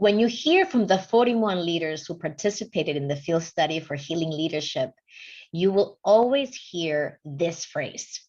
When you hear from the 41 leaders who participated in the field study for healing leadership, you will always hear this phrase: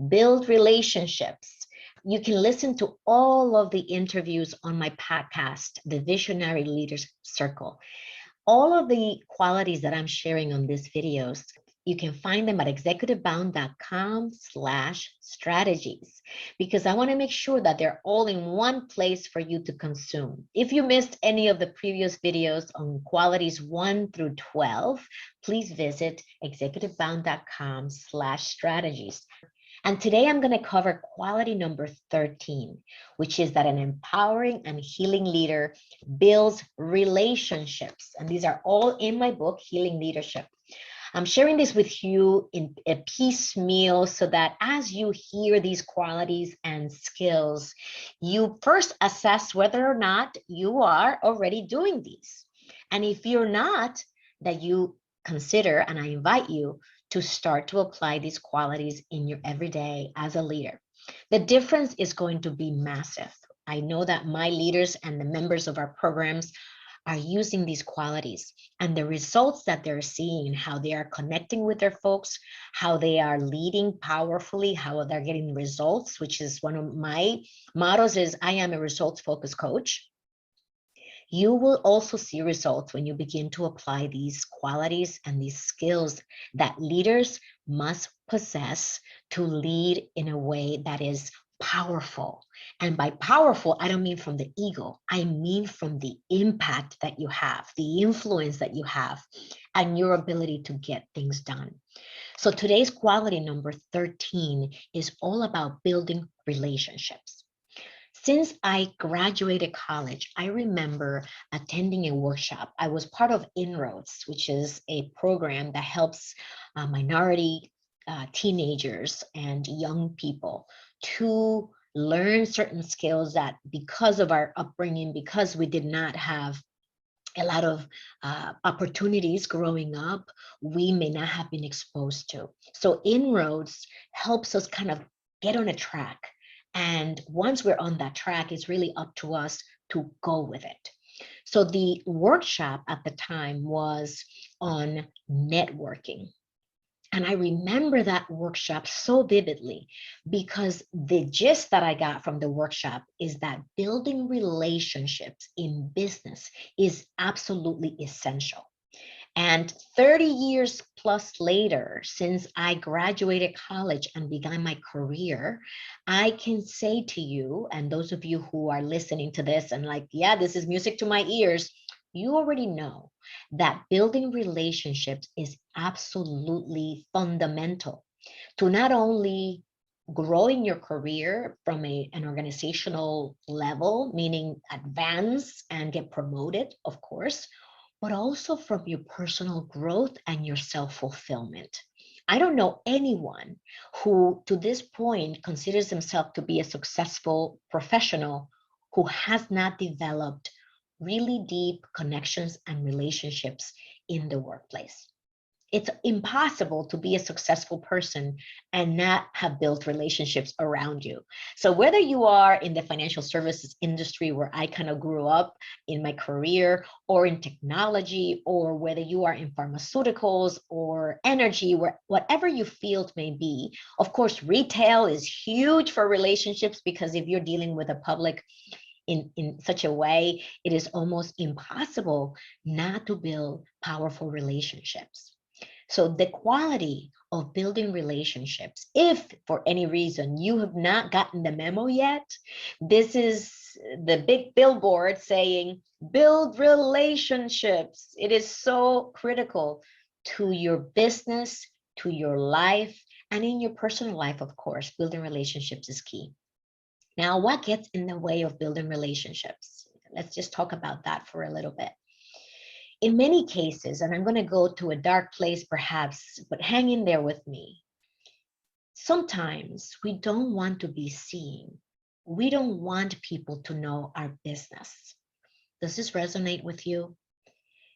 build relationships. You can listen to all of the interviews on my podcast, The Visionary Leaders Circle. All of the qualities that I'm sharing on these videos, you can find them at executivebound.com/strategies, because I want to make sure that they're all in one place for you to consume. If you missed any of the previous videos on qualities 1 through 12, please visit executivebound.com/strategies. And today I'm going to cover quality number 13, which is that an empowering and healing leader builds relationships. And these are all in my book, Healing Leadership. I'm sharing this with you in a piecemeal so that as you hear these qualities and skills, you first assess whether or not you are already doing these. And if you're not, that you consider, and I invite you to start to apply these qualities in your everyday as a leader. The difference is going to be massive. I know that my leaders and the members of our programs are using these qualities, and the results that they're seeing, how they are connecting with their folks, how they are leading powerfully, how they're getting results, which is one of my mottos is I am a results-focused coach. You will also see results when you begin to apply these qualities and these skills that leaders must possess to lead in a way that is powerful. And by powerful, I don't mean from the ego. I mean from the impact that you have, the influence that you have, and your ability to get things done. So today's quality number 13 is all about building relationships. Since I graduated college, I remember attending a workshop. I was part of Inroads, which is a program that helps minority teenagers and young people to learn certain skills that, because of our upbringing, because we did not have a lot of opportunities growing up, we may not have been exposed to. So Inroads helps us kind of get on a track. And once we're on that track, it's really up to us to go with it. So the workshop at the time was on networking. And I remember that workshop so vividly because the gist that I got from the workshop is that building relationships in business is absolutely essential. And 30 years plus later, since I graduated college and began my career, I can say to you, and those of you who are listening to this and like, yeah, this is music to my ears, you already know that building relationships is absolutely fundamental to not only growing your career from an organizational level, meaning advance and get promoted, of course, but also from your personal growth and your self-fulfillment. I don't know anyone who to this point considers himself to be a successful professional who has not developed really deep connections and relationships in the workplace. It's impossible to be a successful person and not have built relationships around you. So whether you are in the financial services industry where I kind of grew up in my career, or in technology, or whether you are in pharmaceuticals or energy, where whatever your field may be, of course, retail is huge for relationships because if you're dealing with a public in such a way, it is almost impossible not to build powerful relationships. So the quality of building relationships, if for any reason you have not gotten the memo yet, this is the big billboard saying, build relationships. It is so critical to your business, to your life, and in your personal life, of course. Building relationships is key. Now, what gets in the way of building relationships? Let's just talk about that for a little bit. In many cases, and I'm going to go to a dark place perhaps, but hang in there with me. Sometimes we don't want to be seen. We don't want people to know our business. Does this resonate with you?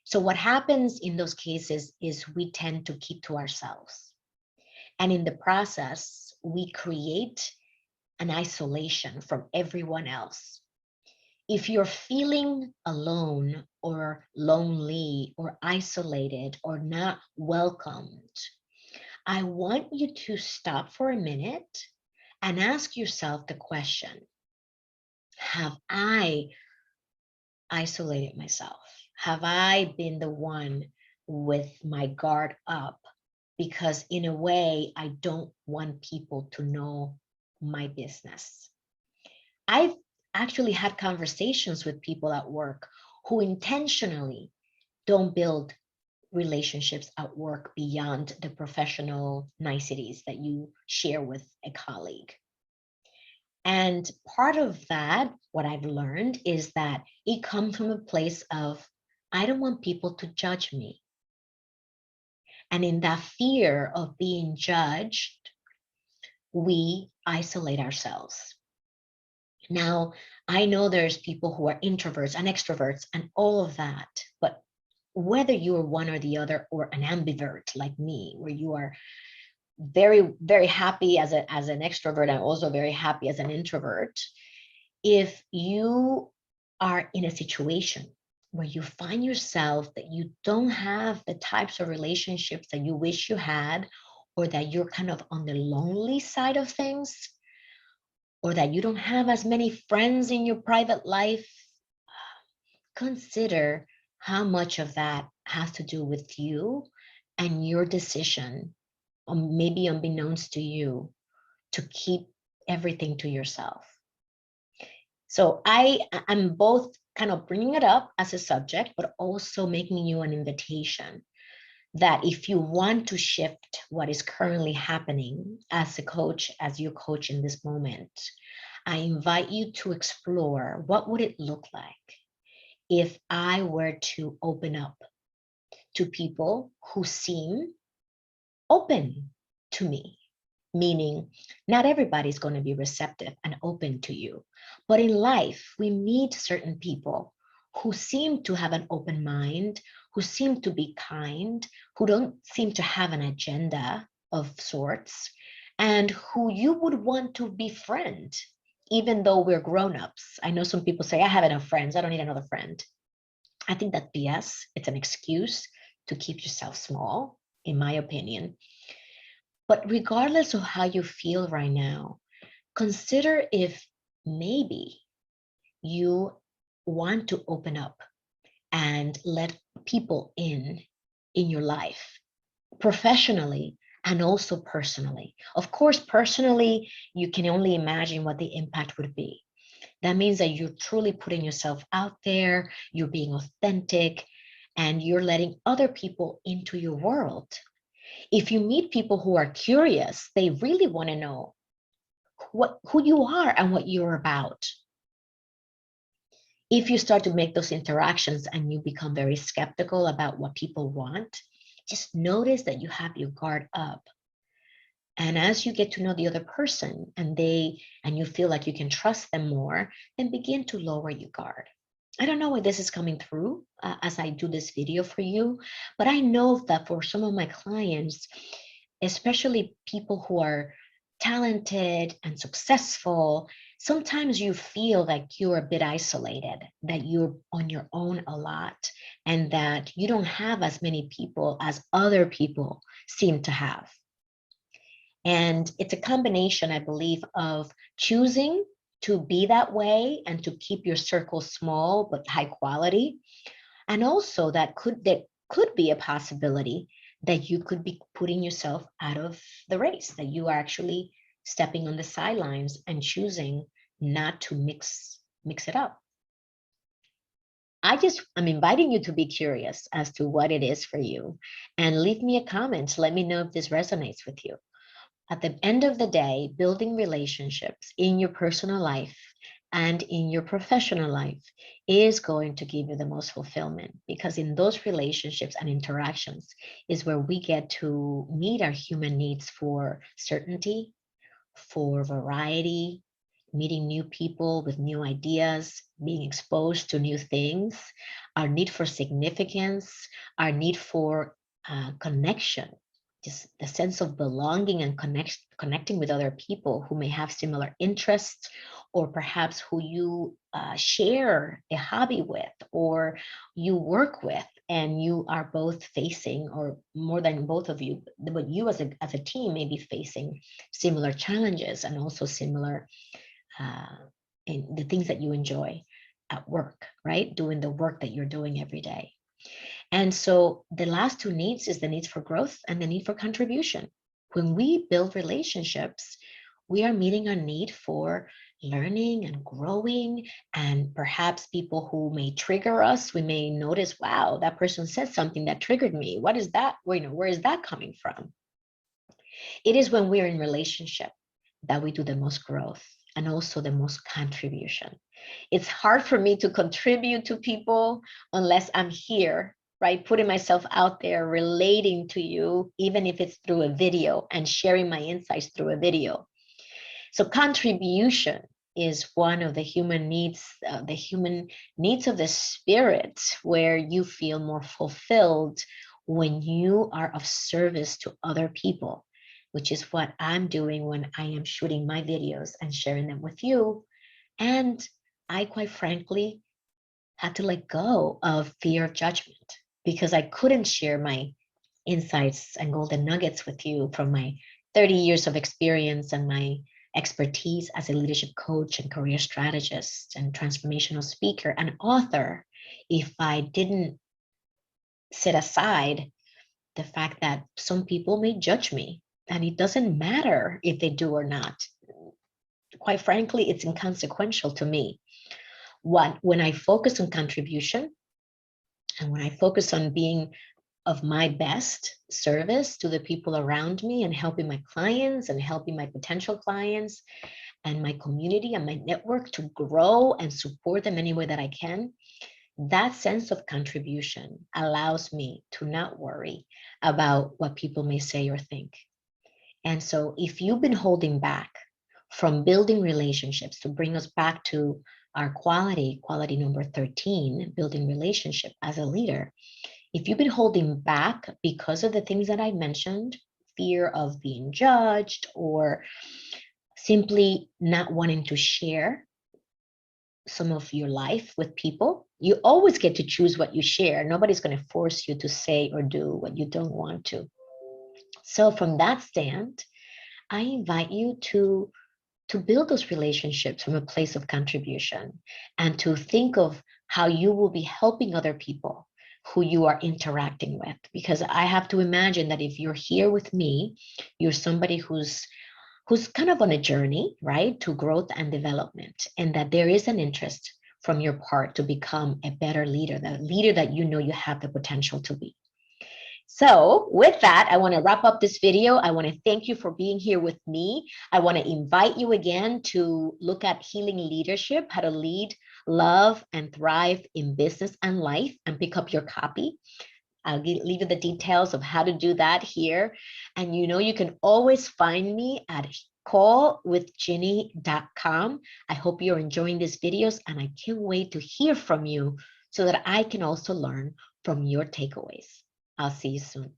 So what happens in those cases is we tend to keep to ourselves. And in the process, we create an isolation from everyone else. If you're feeling alone or lonely or isolated or not welcomed, I want you to stop for a minute and ask yourself the question, have I isolated myself? Have I been the one with my guard up? Because in a way, I don't want people to know my business. I've actually had conversations with people at work who intentionally don't build relationships at work beyond the professional niceties that you share with a colleague. And part of that, what I've learned is that it comes from a place of, I don't want people to judge me. And in that fear of being judged, we isolate ourselves. Now, I know there's people who are introverts and extroverts and all of that, but whether you are one or the other or an ambivert like me, where you are very, very happy as an extrovert and also very happy as an introvert, if you are in a situation where you find yourself that you don't have the types of relationships that you wish you had, or that you're kind of on the lonely side of things, or that you don't have as many friends in your private life, consider how much of that has to do with you and your decision, or maybe unbeknownst to you, to keep everything to yourself. So I'm both kind of bringing it up as a subject, but also making you an invitation that if you want to shift what is currently happening as a coach, as your coach in this moment, I invite you to explore what would it look like if I were to open up to people who seem open to me, meaning not everybody's going to be receptive and open to you. But in life, we meet certain people who seem to have an open mind, who seem to be kind, who don't seem to have an agenda of sorts, and who you would want to befriend, even though we're grown-ups. I know some people say, I have enough friends, I don't need another friend. I think that's BS. It's an excuse to keep yourself small, in my opinion. But regardless of how you feel right now, consider if maybe you want to open up and let people in your life, professionally and also personally. Of course, personally, you can only imagine what the impact would be. That means that you're truly putting yourself out there, you're being authentic, and you're letting other people into your world. If you meet people who are curious, they really want to know who you are and what you're about. If you start to make those interactions and you become very skeptical about what people want, just notice that you have your guard up. And as you get to know the other person and you feel like you can trust them more, then begin to lower your guard. I don't know why this is coming through as I do this video for you, but I know that for some of my clients, especially people who are talented and successful, sometimes you feel like you're a bit isolated, that you're on your own a lot, and that you don't have as many people as other people seem to have. And it's a combination, I believe, of choosing to be that way and to keep your circle small but high quality. And also that could be a possibility that you could be putting yourself out of the race, that you are actually stepping on the sidelines and choosing not to mix it up. I'm inviting you to be curious as to what it is for you, and leave me a comment. Let me know if this resonates with you. At the end of the day, building relationships in your personal life and in your professional life is going to give you the most fulfillment, because in those relationships and interactions is where we get to meet our human needs for certainty, for variety, meeting new people with new ideas, being exposed to new things, our need for significance, our need for connection. just the sense of belonging and connecting with other people who may have similar interests, or perhaps who you share a hobby with, or you work with, and you are both facing, or more than both of you, but you as a team may be facing similar challenges, and also similar in the things that you enjoy at work, right? Doing the work that you're doing every day. And so the last two needs is the needs for growth and the need for contribution. When we build relationships, we are meeting a need for learning and growing, and perhaps people who may trigger us, we may notice, wow, that person said something that triggered me. What is that? Where is that coming from? It is when we're in relationship that we do the most growth and also the most contribution. It's hard for me to contribute to people unless I'm here, right? Putting myself out there, relating to you, even if it's through a video, and sharing my insights through a video. So contribution is one of the human needs of the spirit, where you feel more fulfilled when you are of service to other people, which is what I'm doing when I am shooting my videos and sharing them with you. And I, quite frankly, had to let go of fear of judgment, because I couldn't share my insights and golden nuggets with you from my 30 years of experience and my expertise as a leadership coach and career strategist and transformational speaker and author if I didn't set aside the fact that some people may judge me, and it doesn't matter if they do or not. Quite frankly, it's inconsequential to me. When I focus on contribution, and when I focus on being of my best service to the people around me, and helping my clients and helping my potential clients and my community and my network to grow and support them any way that I can, that sense of contribution allows me to not worry about what people may say or think. And so if you've been holding back from building relationships, to bring us back to our quality number 13, building relationship as a leader, if you've been holding back because of the things that I mentioned, fear of being judged, or simply not wanting to share some of your life with people, you always get to choose what you share. Nobody's going to force you to say or do what you don't want to. So from that stand, I invite you to build those relationships from a place of contribution, and to think of how you will be helping other people who you are interacting with. Because I have to imagine that if you're here with me, you're somebody who's kind of on a journey, right, to growth and development, and that there is an interest from your part to become a better leader, the leader that you know you have the potential to be. So with that, I want to wrap up this video. I want to thank you for being here with me. I want to invite you again to look at Healing Leadership, How to Lead, Love, and Thrive in Business and Life, and pick up your copy. I'll leave you the details of how to do that here. And you know, you can always find me at callwithginny.com. I hope you're enjoying these videos, and I can't wait to hear from you so that I can also learn from your takeaways. I'll see you soon.